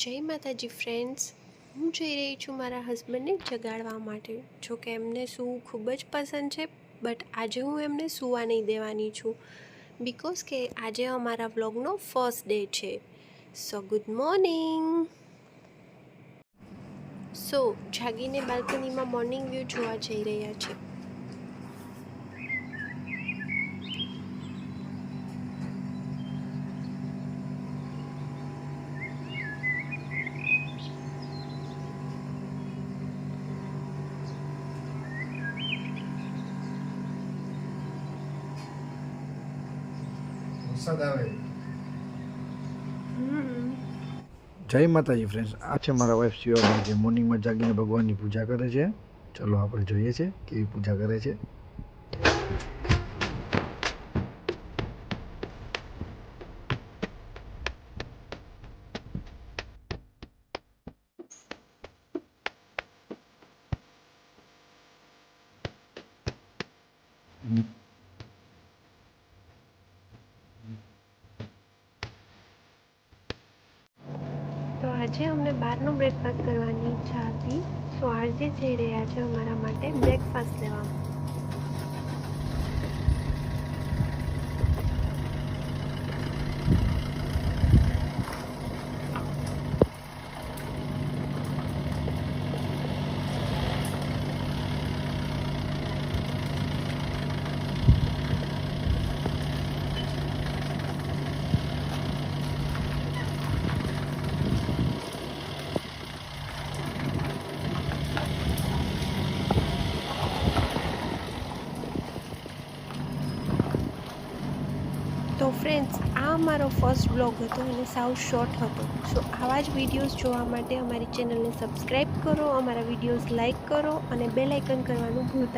જય માતાજી ફ્રેન્ડ્સ, હું જઈ રહી છું મારા હસબન્ડને જગાડવા માટે. જો કે એમને સૂવું ખૂબ જ પસંદ છે, બટ આજે હું એમને સૂવા નહીં દેવાની છું, બિકોઝ કે આજે અમારા વ્લોગનો ફર્સ્ટ ડે છે. સો ગુડ મોર્નિંગ. સો જાગીને બાલ્કનીમાં મોર્નિંગ વ્યૂ જોવા જઈ રહ્યા છે. જય માતાજી ફ્રેન્ડ્સ, આ છે મારા વાઈફ શિવાબેન જે મોર્નિંગમાં જાગીને ભગવાનની પૂજા કરે છે. ચલો આપણે જોઈએ છે કેવી પૂજા કરે છે. તો આજે અમને બહારનું બ્રેકફાસ્ટ કરવાની ઈચ્છા હતી, સો આજે જઈ રહ્યા છે અમારા માટે બ્રેકફાસ્ટ લેવા. તો ફ્રેન્ડ્સ, આ અમારો ફર્સ્ટ બ્લોગ હતો અને સાવ શોર્ટ હતો. સો આવા જ વિડીયોઝ જોવા માટે અમારી ચેનલને સબસ્ક્રાઈબ કરો, અમારા વિડીયોઝ લાઈક કરો અને બેલ આઇકન કરવાનું ભૂલતા